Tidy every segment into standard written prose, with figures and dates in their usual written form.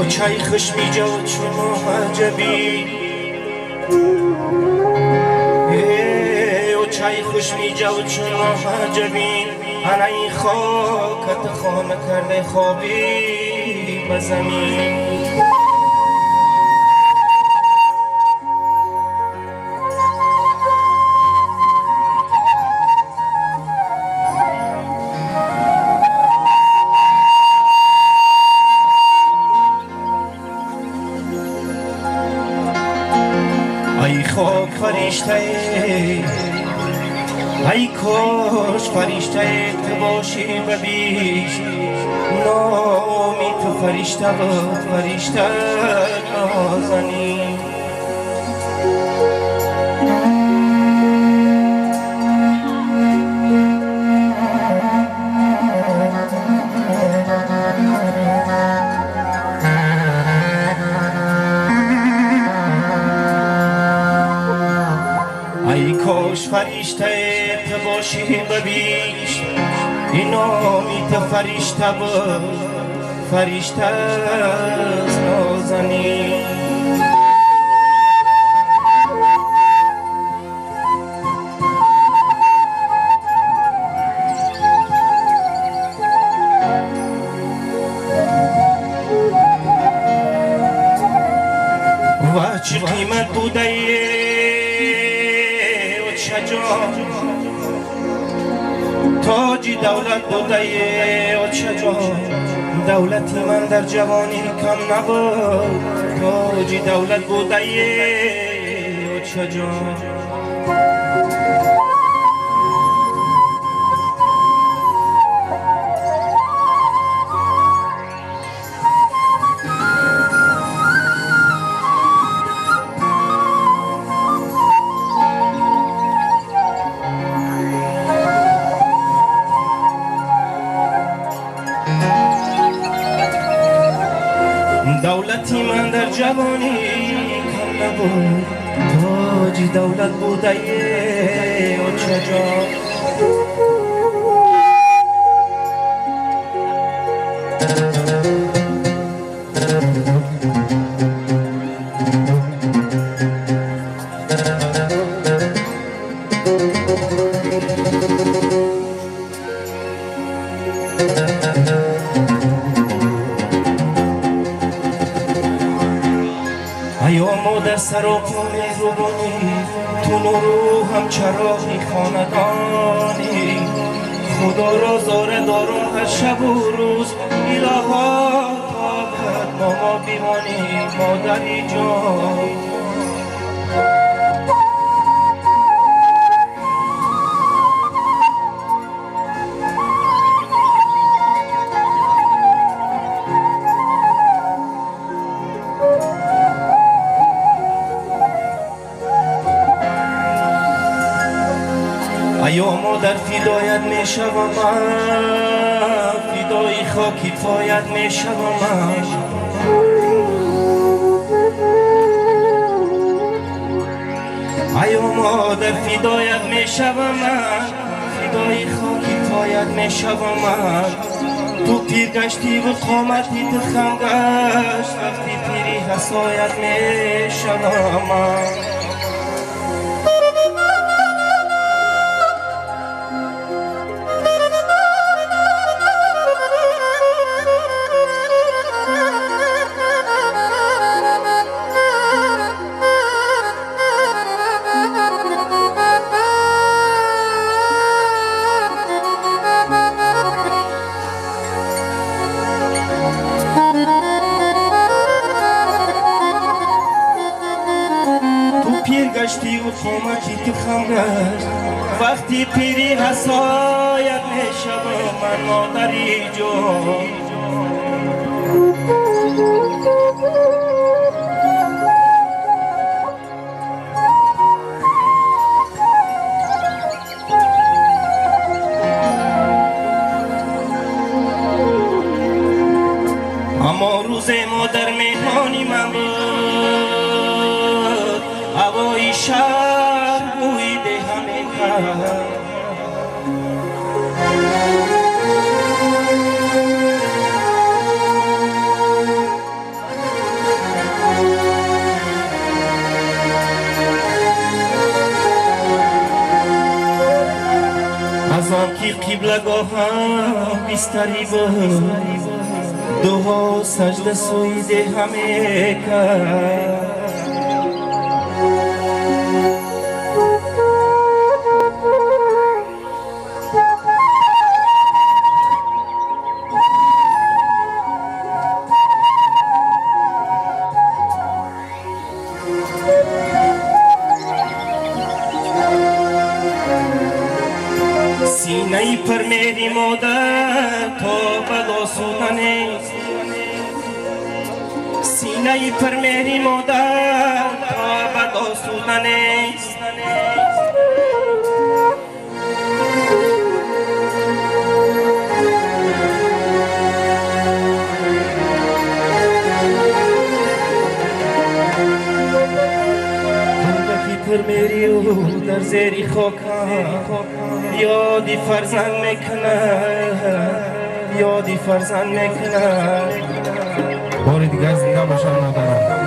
چای خوش می جو چون عجبی چای خوش می جو چون عجبی انا این خاکت خانه کرده خوابی به زمین ای خاک فرشته ای کاش فرشته تو باشی ببیش نامی تو فرشته بود فرشته نازنی ای کاش فرشته تو باشی ببیش این نامی تو فرشته بود فرشته نازنی و چه قیمت بوده تاج دولت بوده و چجا دولتی من در جوانی کم نبود تاج دولت بوده و چجا دولتی من در جوانی کم نبود تاج دولت بوده و چجا در سر و پا مهربانی تو نورو هم چراغی خاندانی خدا را زاره دارم هر شب و روز الها طاقت ما بیمانی مادری جان ایا مادر فدایت می شوم فدای خاکی پایت می شوم ایا مادر فدایت می شوم فدای خاکی پایت می شوم تو پیر گشتی و قامتی تو خم گشت وقتی پیری حسایت می شوم گشتی و قامتی تو خم گشت وقتی پیری حسایت می شوم من مادری جان اما روز مادر مهمانی من بود هوای شهر بویده همین کرد از آن کی قبلگاهم بیستری بود دوها سجده سوی همه کرد سینه‌ای پر میری مادر تا بلا سودنیست سینه‌ای پر میری مادر تا بلا سودنیست پر میری و در زیری خاکم یادی فرزند میکنه یادی فرزند میکنه بار دیگر زنده باشم مادرم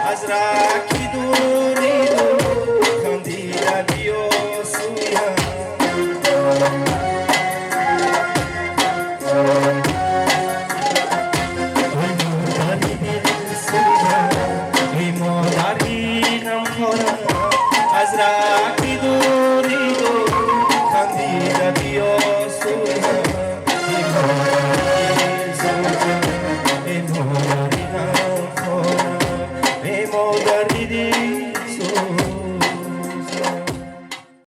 از رکی دوری دور خندیده بیا سویم ای مادری غمخوارم از رکی دوری دور خندیده بیا سویم ای مادری زوجم ای مادری غمخوارم ای مادری